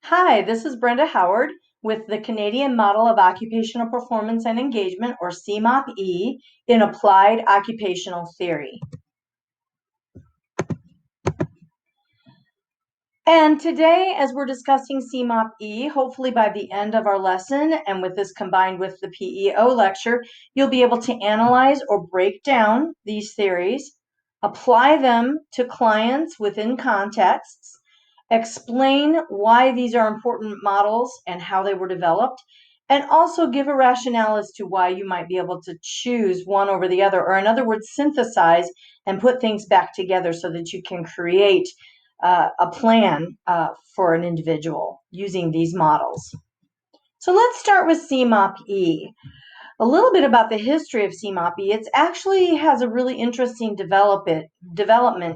Hi, this is Brenda Howard with the Canadian Model of Occupational Performance and Engagement, or Cmop-E, in Applied Occupational Theory. And today, as we're discussing Cmop-E, hopefully by the end of our lesson, and with this combined with the PEO lecture, you'll be able to analyze or break down these theories, apply them to clients within contexts, explain why these are important models and how they were developed, and also give a rationale as to why you might be able to choose one over the other, or in other words, synthesize and put things back together so that you can create a plan for an individual using these models. So let's start with Cmop-E. A little bit about the history of Cmop-E. It actually has a really interesting development.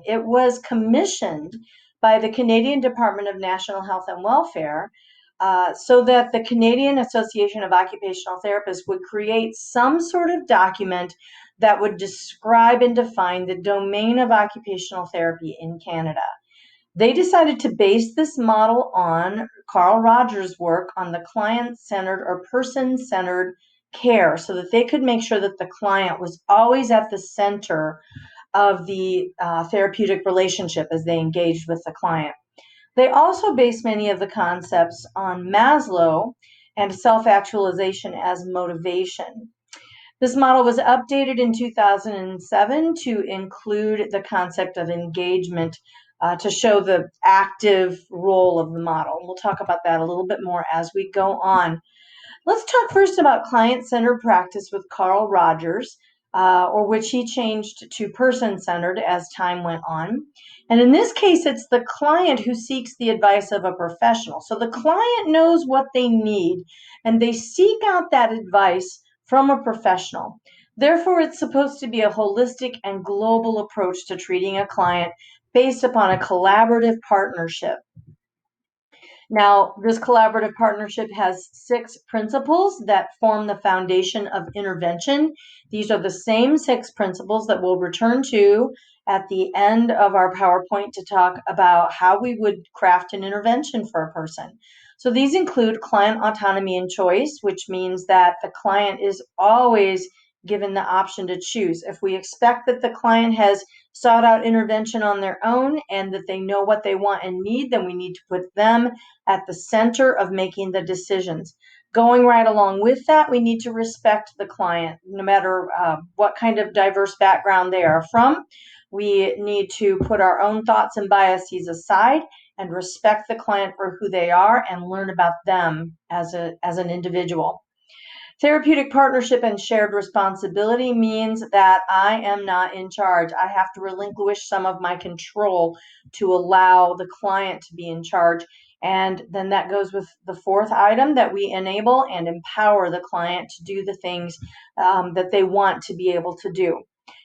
It was commissioned by the Canadian Department of National Health and Welfare so that the Canadian Association of Occupational Therapists would create some sort of document that would describe and define the domain of occupational therapy in Canada. They decided to base this model on Carl Rogers' work on the client-centered or person-centered care so that they could make sure that the client was always at the center of the therapeutic relationship as they engaged with the client. They also based many of the concepts on Maslow and self-actualization as motivation. This model was updated in 2007 to include the concept of engagement to show the active role of the model. We'll talk about that a little bit more as we go on. Let's talk first about client-centered practice with Carl Rogers, or which he changed to person-centered as time went on. And in this case, it's the client who seeks the advice of a professional. So the client knows what they need, and they seek out that advice from a professional. Therefore, it's supposed to be a holistic and global approach to treating a client based upon a collaborative partnership. Now, this collaborative partnership has 6 principles that form the foundation of intervention. These are the same 6 principles that we'll return to at the end of our PowerPoint to talk about how we would craft an intervention for a person. So these include client autonomy and choice, which means that the client is always given the option to choose. If we expect that the client has sought out intervention on their own and that they know what they want and need, then we need to put them at the center of making the decisions. Going right along with that, we need to respect the client, no matter what kind of diverse background they are from. We need to put our own thoughts and biases aside and respect the client for who they are and learn about them as an individual. Therapeutic partnership and shared responsibility means that I am not in charge. I have to relinquish some of my control to allow the client to be in charge. And then that goes with the 4th item, that we enable and empower the client to do the things that they want to be able to do.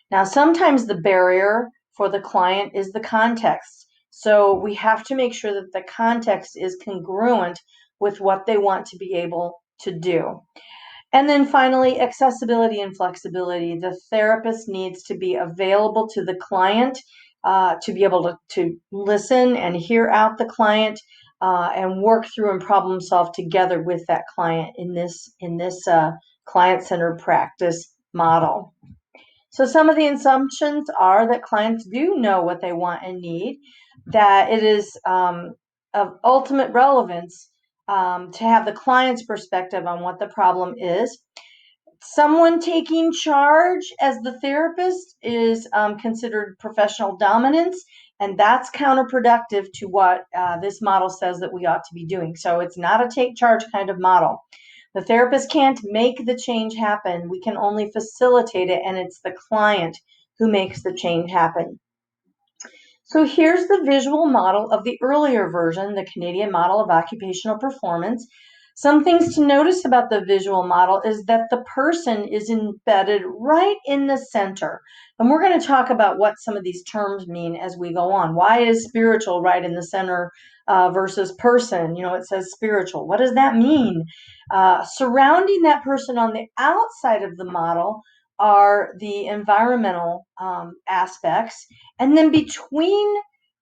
Now, sometimes the barrier for the client is the context. So we have to make sure that the context is congruent with what they want to be able to do. And then finally, accessibility and flexibility. The therapist needs to be available to the client to be able to listen and hear out the client and work through and problem solve together with that client in this client-centered practice model. So some of the assumptions are that clients do know what they want and need, that it is of ultimate relevance to have the client's perspective on what the problem is. Someone taking charge as the therapist is considered professional dominance, and that's counterproductive to what this model says that we ought to be doing. So it's not a take charge kind of model. The therapist can't make the change happen. We can only facilitate it, and it's the client who makes the change happen. So here's the visual model of the earlier version, the Canadian Model of Occupational Performance. Some things to notice about the visual model is that the person is embedded right in the center. And we're going to talk about what some of these terms mean as we go on. Why is spiritual right in the center versus person? It says spiritual. What does that mean? Surrounding that person on the outside of the model are the environmental aspects. And then between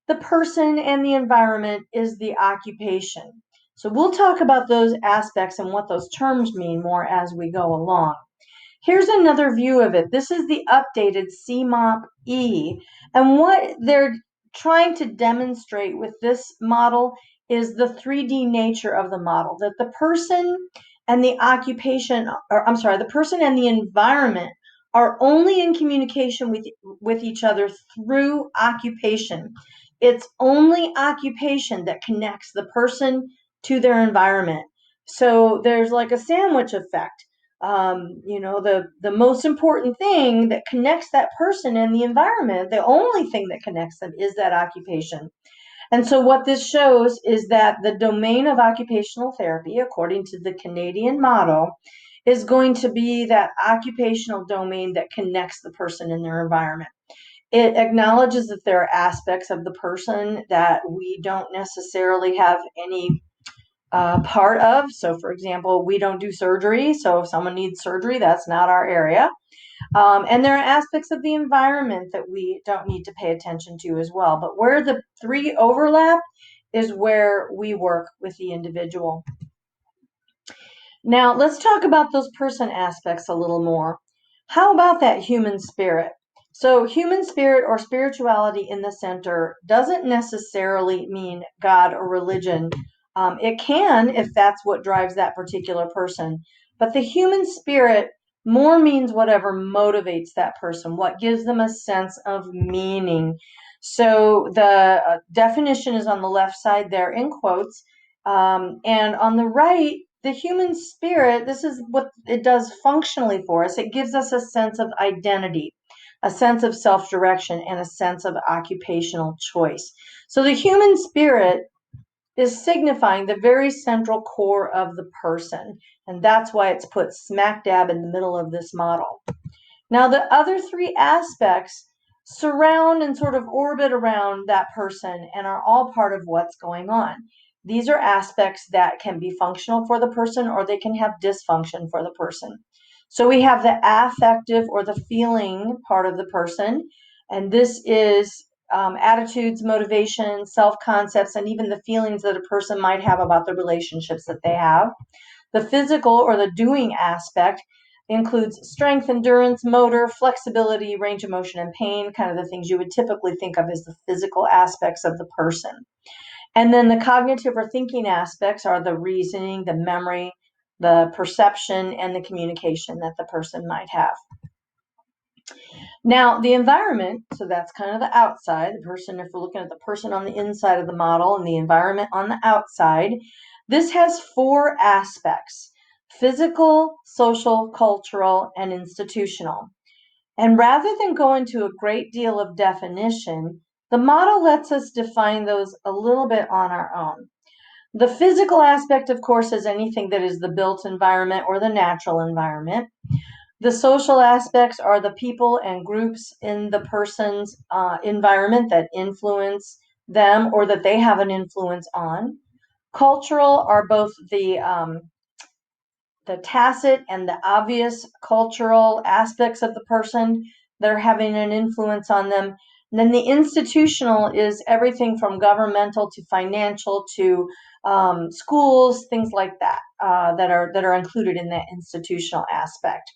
the person and the environment is the occupation. So we'll talk about those aspects and what those terms mean more as we go along. Here's another view of it. This is the updated Cmop-E. And what they're trying to demonstrate with this model is the 3D nature of the model, that the person and the the person and the environment are only in communication with each other through occupation. It's only occupation that connects the person to their environment. So there's like a sandwich effect. The most important thing that connects that person and the environment, the only thing that connects them is that occupation. And so what this shows is that the domain of occupational therapy, according to the Canadian model, is going to be that occupational domain that connects the person and their environment. It acknowledges that there are aspects of the person that we don't necessarily have any part of. So, for example, we don't do surgery. So if someone needs surgery, that's not our area. And there are aspects of the environment that we don't need to pay attention to as well. But where the three overlap is where we work with the individual. Now, let's talk about those person aspects a little more. How about that human spirit? So, human spirit or spirituality in the center doesn't necessarily mean God or religion. It can if that's what drives that particular person. But the human spirit more means whatever motivates that person, what gives them a sense of meaning. So, the definition is on the left side there in quotes. And on the right, the human spirit, this is what it does functionally for us. It gives us a sense of identity, a sense of self-direction, and a sense of occupational choice. So the human spirit is signifying the very central core of the person. And that's why it's put smack dab in the middle of this model. Now, the other three aspects surround and sort of orbit around that person and are all part of what's going on. These are aspects that can be functional for the person or they can have dysfunction for the person. So we have the affective or the feeling part of the person, and this is attitudes, motivations, self-concepts, and even the feelings that a person might have about the relationships that they have. The physical or the doing aspect includes strength, endurance, motor, flexibility, range of motion, and pain, kind of the things you would typically think of as the physical aspects of the person. And then the cognitive or thinking aspects are the reasoning, the memory, the perception, and the communication that the person might have. Now, the environment, so that's kind of the outside, the person, if we're looking at the person on the inside of the model and the environment on the outside, this has four aspects: physical, social, cultural, and institutional. And rather than go into a great deal of definition, the model lets us define those a little bit on our own. The physical aspect, of course, is anything that is the built environment or the natural environment. The social aspects are the people and groups in the person's environment that influence them or that they have an influence on. Cultural are both the tacit and the obvious cultural aspects of the person that are having an influence on them. And then the institutional is everything from governmental to financial to schools, things like that, that are included in that institutional aspect.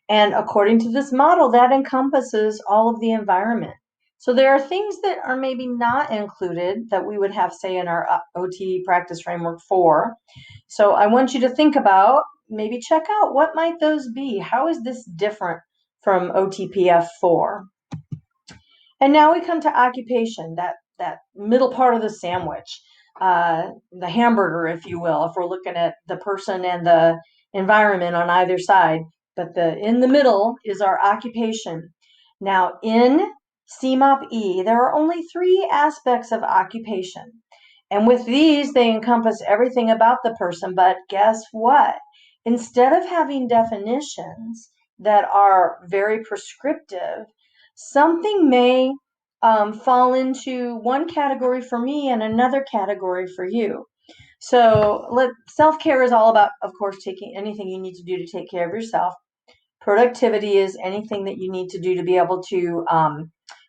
And according to this model, that encompasses all of the environment. So there are things that are maybe not included that we would have, say, in our OT practice framework 4. So I want you to think about, maybe check out, what might those be? How is this different from OTPF 4? And now we come to occupation, that middle part of the sandwich, the hamburger, if you will, if we're looking at the person and the environment on either side. But in the middle is our occupation. Now, in Cmop-E, there are only 3 aspects of occupation. And with these, they encompass everything about the person. But guess what? Instead of having definitions that are very prescriptive, something may fall into one category for me and another category for you. So self-care is all about, of course, taking anything you need to do to take care of yourself. Productivity is anything that you need to do to be able to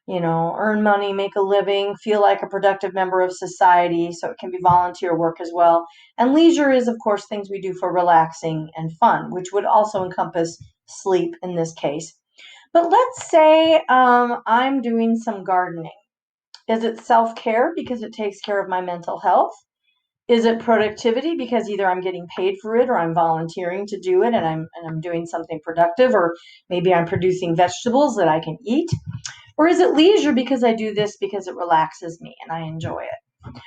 earn money, make a living, feel like a productive member of society. So it can be volunteer work as well. And leisure is, of course, things we do for relaxing and fun, which would also encompass sleep in this case. But let's say I'm doing some gardening. Is it self-care because it takes care of my mental health? Is it productivity because either I'm getting paid for it or I'm volunteering to do it and I'm doing something productive, or maybe I'm producing vegetables that I can eat? Or is it leisure because I do this because it relaxes me and I enjoy it?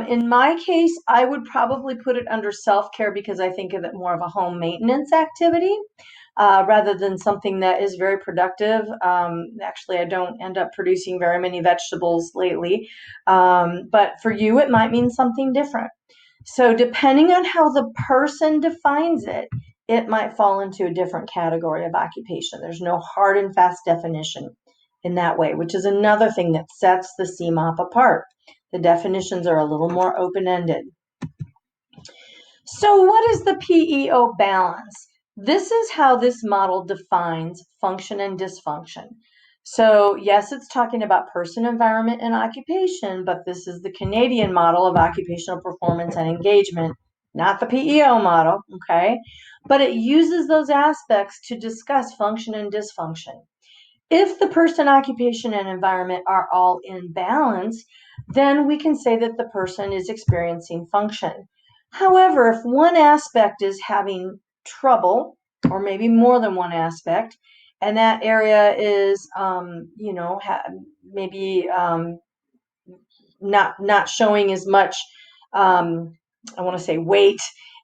In my case, I would probably put it under self-care because I think of it more of a home maintenance activity rather than something that is very productive. Actually, I don't end up producing very many vegetables lately. But for you, it might mean something different. So depending on how the person defines it, it might fall into a different category of occupation. There's no hard and fast definition in that way, which is another thing that sets the CMOP apart. The definitions are a little more open-ended. So what is the PEO balance? This is how this model defines function and dysfunction. So yes, it's talking about person, environment, and occupation, but this is the Canadian model of occupational performance and engagement, not the PEO model, okay? But it uses those aspects to discuss function and dysfunction. If the person, occupation, and environment are all in balance, then we can say that the person is experiencing function. However, if one aspect is having trouble, or maybe more than one aspect, and that area is, maybe not showing as much, I want to say weight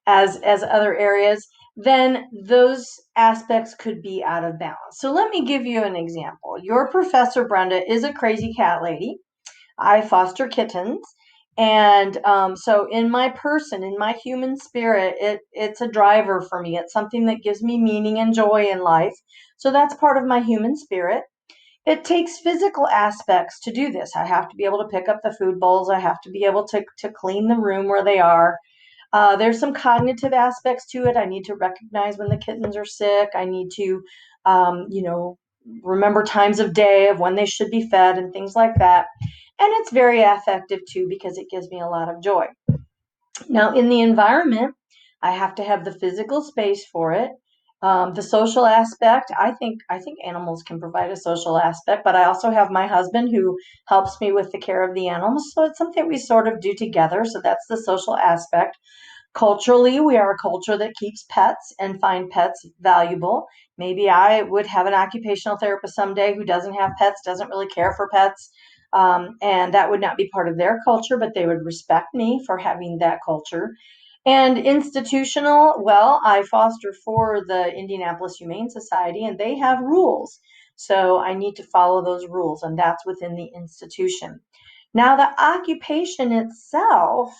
as other areas, then those aspects could be out of balance. So let me give you an example. Your Professor Brenda is a crazy cat lady. I foster kittens. And so in my person, in my human spirit, it's a driver for me. It's something that gives me meaning and joy in life. So that's part of my human spirit. It takes physical aspects to do this. I have to be able to pick up the food bowls. I have to be able to clean the room where they are. There's some cognitive aspects to it. I need to recognize when the kittens are sick. I need to, remember times of day of when they should be fed and things like that. And it's very affective too because it gives me a lot of joy. Now, in the environment, I have to have the physical space for it. The social aspect, I think animals can provide a social aspect, but I also have my husband who helps me with the care of the animals. So it's something we sort of do together. So that's the social aspect. Culturally, we are a culture that keeps pets and find pets valuable. Maybe I would have an occupational therapist someday who doesn't have pets, doesn't really care for pets, and that would not be part of their culture, but they would respect me for having that culture. And institutional, well, I foster for the Indianapolis Humane Society, and they have rules. So I need to follow those rules, and that's within the institution. Now, the occupation itself,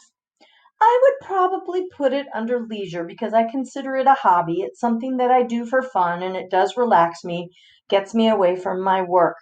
I would probably put it under leisure because I consider it a hobby. It's something that I do for fun and it does relax me, gets me away from my work.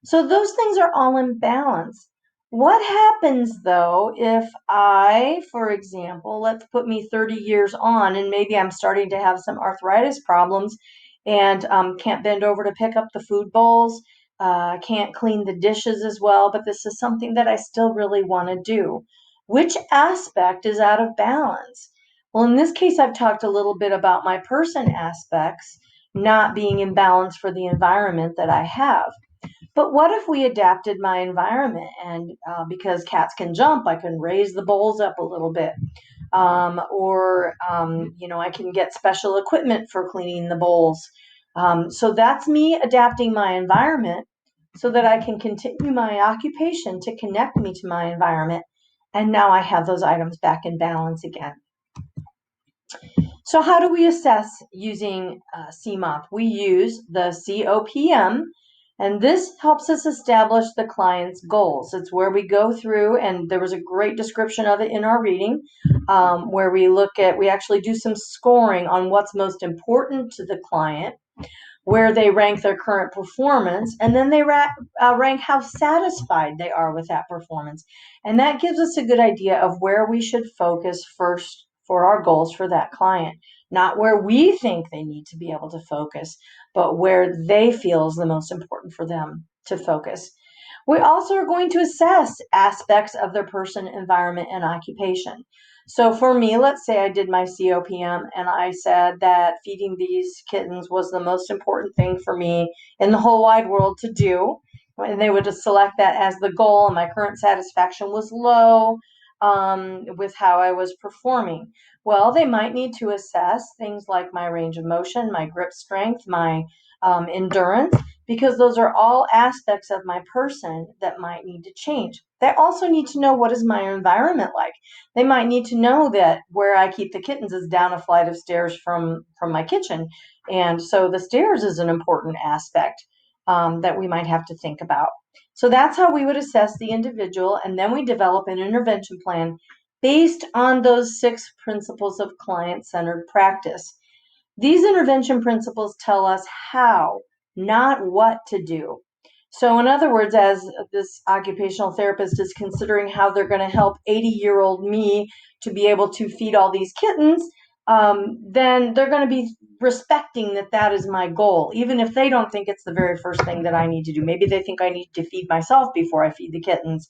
So those things are all in balance. What happens though if I, for example, let's put me 30 years on and maybe I'm starting to have some arthritis problems and can't bend over to pick up the food bowls, can't clean the dishes as well, but this is something that I still really want to do. Which aspect is out of balance? Well, in this case, I've talked a little bit about my person aspects not being in balance for the environment that I have. But what if we adapted my environment and because cats can jump, I can raise the bowls up a little bit. I can get special equipment for cleaning the bowls. So that's me adapting my environment so that I can continue my occupation to connect me to my environment. And now I have those items back in balance again. So how do we assess using Cmop? We use the COPM, and this helps us establish the client's goals. It's where we go through, and there was a great description of it in our reading, where we actually do some scoring on what's most important to the client, where they rank their current performance, and then they rank how satisfied they are with that performance. And that gives us a good idea of where we should focus first for our goals for that client. Not where we think they need to be able to focus, but where they feel is the most important for them to focus. We also are going to assess aspects of their person, environment, and occupation. So for me, let's say I did my COPM and I said that feeding these kittens was the most important thing for me in the whole wide world to do. And they would just select that as the goal, and my current satisfaction was low with how I was performing. Well, they might need to assess things like my range of motion, my grip strength, my endurance, because those are all aspects of my person that might need to change. They also need to know, what is my environment like? They might need to know that where I keep the kittens is down a flight of stairs from my kitchen. And so the stairs is an important aspect that we might have to think about. So that's how we would assess the individual, and then we develop an intervention plan based on those 6 principles of client-centered practice. These intervention principles tell us how, not what to do. So, in other words, as this occupational therapist is considering how they're going to help 80-year-old me to be able to feed all these kittens, then they're going to be respecting that that is my goal, even if they don't think it's the very first thing that I need to do. Maybe they think I need to feed myself before I feed the kittens,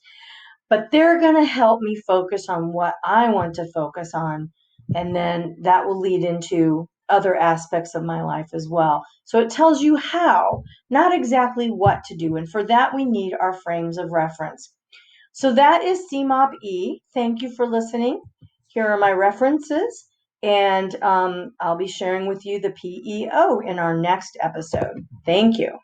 but they're going to help me focus on what I want to focus on. And then that will lead into other aspects of my life as well. So it tells you how, not exactly what to do. And for that, we need our frames of reference. So that is Cmop-E. Thank you for listening. Here are my references. And I'll be sharing with you the PEO in our next episode. Thank you.